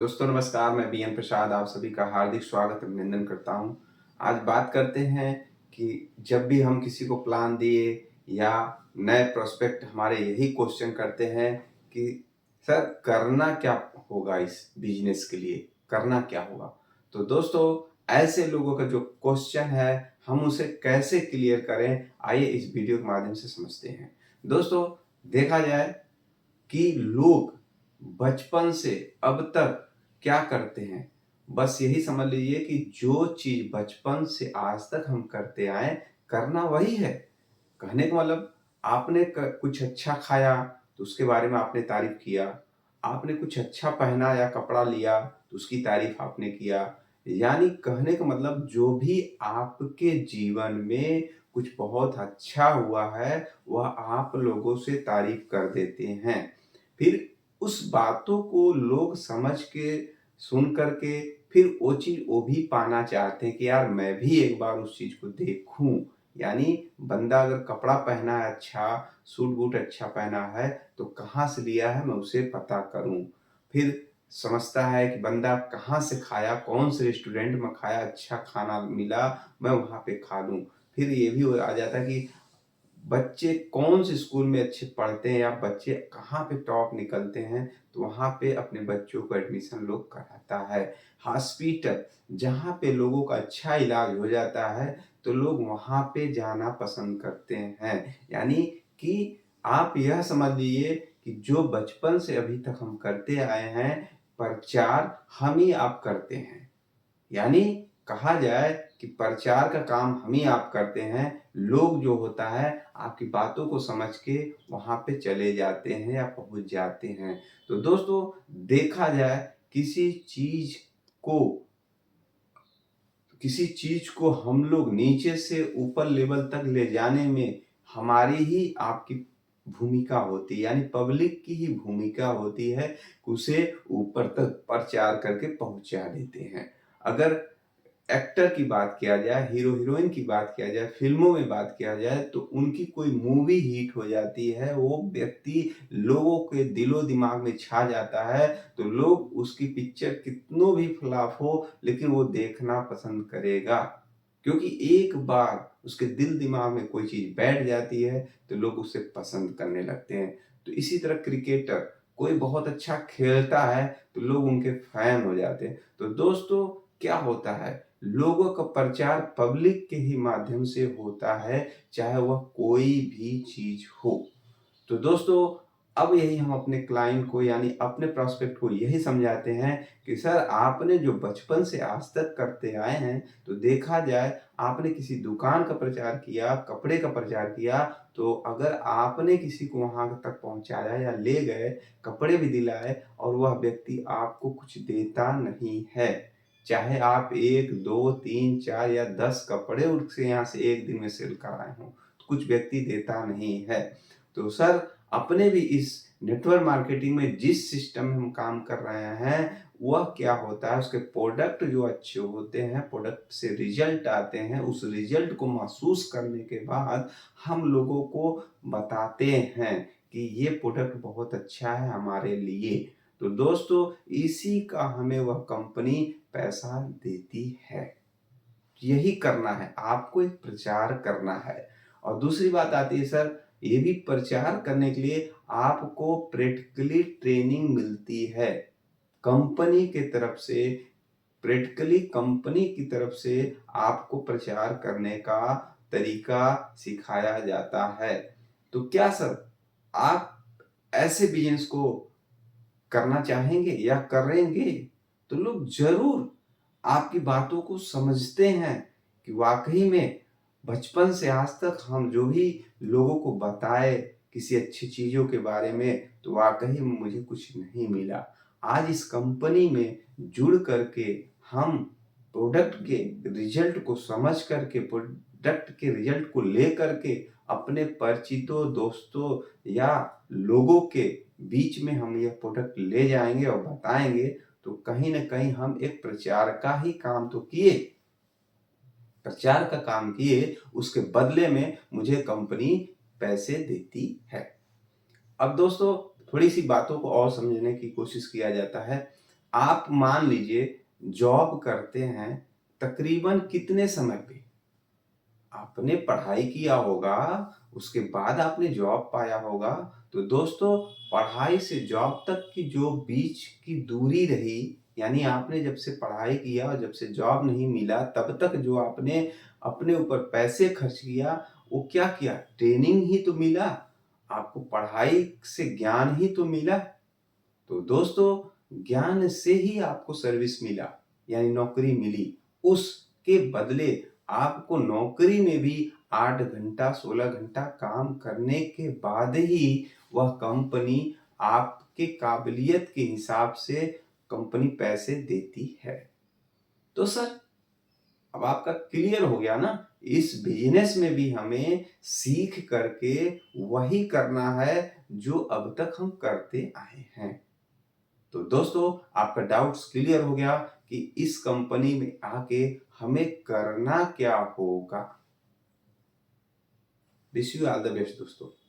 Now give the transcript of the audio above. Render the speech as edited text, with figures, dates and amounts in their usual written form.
दोस्तों नमस्कार, मैं बीएन प्रसाद आप सभी का हार्दिक स्वागत अभिनंदन करता हूं। आज बात करते हैं कि जब भी हम किसी को प्लान दिए या नए प्रोस्पेक्ट हमारे यही क्वेश्चन करते हैं कि सर करना क्या होगा, इस बिजनेस के लिए करना क्या होगा। तो दोस्तों ऐसे लोगों का जो क्वेश्चन है हम उसे कैसे क्लियर करें, आइए इस वीडियो के माध्यम से समझते हैं। दोस्तों देखा जाए कि लोग बचपन से अब तक क्या करते हैं, बस यही समझ लीजिए कि जो चीज बचपन से आज तक हम करते आए करना वही है। कहने का मतलब आपने कुछ अच्छा खाया तो उसके बारे में आपने तारीफ किया, आपने कुछ अच्छा पहना या कपड़ा लिया तो उसकी तारीफ आपने किया। यानी कहने का मतलब जो भी आपके जीवन में कुछ बहुत अच्छा हुआ है वह आप लोगों से तारीफ कर देते हैं। फिर उस बातों को लोग समझ के सुन करके फिर वो चीज वो भी पाना चाहते हैं कि यार मैं भी एक बार उस चीज को देखूं। यानी बंदा अगर कपड़ा पहना है अच्छा, सूट बूट अच्छा पहना है तो कहाँ से लिया है मैं उसे पता करूं। फिर समझता है कि बंदा कहाँ से खाया, कौन से रेस्टोरेंट में खाया, अच्छा खाना मिला मैं वहां पे खा लूं। फिर ये भी आ जाता है कि बच्चे कौन से स्कूल में अच्छे पढ़ते हैं या बच्चे कहाँ पे टॉप निकलते हैं तो वहाँ पे अपने बच्चों को एडमिशन लोग कराता है। हॉस्पिटल जहाँ पे लोगों का अच्छा इलाज हो जाता है तो लोग वहाँ पे जाना पसंद करते हैं। यानी कि आप यह समझ लीजिए कि जो बचपन से अभी तक हम करते आए हैं प्रचार हम ही आप करते हैं। यानी कहा जाए कि प्रचार का काम हम ही आप करते हैं। लोग जो होता है आपकी बातों को समझ के वहां पे चले जाते हैं या पहुंच जाते हैं। तो दोस्तों देखा जाए को किसी चीज को हम लोग नीचे से ऊपर लेवल तक ले जाने में हमारी ही आपकी भूमिका होती है। यानी पब्लिक की ही भूमिका होती है कि उसे ऊपर तक प्रचार करके पहुंचा देते हैं। अगर एक्टर की बात किया जाए, हीरो हीरोइन की बात किया जाए, फिल्मों में बात किया जाए तो उनकी कोई मूवी हिट हो जाती है, वो व्यक्ति लोगों के दिलो दिमाग में छा जाता है तो लोग उसकी पिक्चर कितनों भी फ्लॉप हो लेकिन वो देखना पसंद करेगा। क्योंकि एक बार उसके दिल दिमाग में कोई चीज बैठ जाती है तो लोग उसे पसंद करने लगते हैं। तो इसी तरह क्रिकेटर कोई बहुत अच्छा खेलता है तो लोग उनके फैन हो जाते हैं। तो दोस्तों क्या होता है, लोगों का प्रचार पब्लिक के ही माध्यम से होता है, चाहे वह कोई भी चीज हो। तो दोस्तों अब यही हम अपने क्लाइंट को यानी अपने प्रोस्पेक्ट को यही समझाते हैं कि सर आपने जो बचपन से आज तक करते आए हैं तो देखा जाए आपने किसी दुकान का प्रचार किया, कपड़े का प्रचार किया, तो अगर आपने किसी को वहां तक पहुंचाया या ले गए, कपड़े भी दिलाए और वह व्यक्ति आपको कुछ देता नहीं है, चाहे आप एक दो तीन चार या 10 कपड़े उससे यहाँ से एक दिन में सेल कराए हों, तो कुछ व्यक्ति देता नहीं है। तो सर अपने भी इस नेटवर्क मार्केटिंग में जिस सिस्टम में हम काम कर रहे हैं वह क्या होता है, उसके प्रोडक्ट जो अच्छे होते हैं, प्रोडक्ट से रिजल्ट आते हैं, उस रिजल्ट को महसूस करने के बाद हम लोगों को बताते हैं कि ये प्रोडक्ट बहुत अच्छा है हमारे लिए। तो दोस्तों इसी का हमें वह कंपनी पैसा देती है। यही करना है, आपको एक प्रचार करना है। और दूसरी बात आती है सर, ये भी प्रचार करने के लिए आपको प्रैक्टिकली ट्रेनिंग मिलती है कंपनी के तरफ से। प्रैक्टिकली कंपनी की तरफ से आपको प्रचार करने का तरीका सिखाया जाता है। तो क्या सर आप ऐसे बिजनेस को करना चाहेंगे या करेंगे? तो लोग जरूर आपकी बातों को समझते हैं कि वाकई में बचपन से आज तक हम जो भी लोगों को बताए किसी अच्छी चीजों के बारे में तो वाकई में मुझे कुछ नहीं मिला। आज इस कंपनी में जुड़ करके हम प्रोडक्ट के रिजल्ट को समझ करके, प्रोडक्ट के रिजल्ट को ले करके अपने परिचितों, दोस्तों या लोगों के बीच में हम यह प्रोडक्ट ले जाएंगे और बताएंगे। तो कहीं ना कहीं हम एक प्रचार का ही काम तो किए, प्रचार का काम किए, उसके बदले में मुझे कंपनी पैसे देती है। अब दोस्तों थोड़ी सी बातों को और समझने की कोशिश किया जाता है। आप मान लीजिए जॉब करते हैं तकरीबन कितने समय पे? आपने पढ़ाई किया होगा, उसके बाद आपने जॉब पाया होगा। तो दोस्तों, पढ़ाई से जॉब तक की जो बीच की दूरी रही, यानी आपने जब से पढ़ाई किया और जब से जॉब नहीं मिला तब तक जो आपने अपने ऊपर पैसे खर्च किया, वो क्या किया? ट्रेनिंग ही तो मिला। आपको पढ़ाई से ज्ञान ही तो मिला। तो दोस्तों, ज्ञान से ही आपको सर्विस मिला, यानी नौकरी मिली। उसके बदले आपको नौकरी में भी 8 घंटा 16 घंटा काम करने के बाद ही वह कंपनी आपके काबिलियत के हिसाब से कंपनी पैसे देती है। तो सर, अब आपका क्लियर हो गया ना? इस बिजनेस में भी हमें सीख करके वही करना है जो अब तक हम करते आए हैं। तो दोस्तों, आपका डाउट्स क्लियर हो गया कि इस कंपनी में आके हमें करना क्या होगा। Wish you all the best दोस्तों।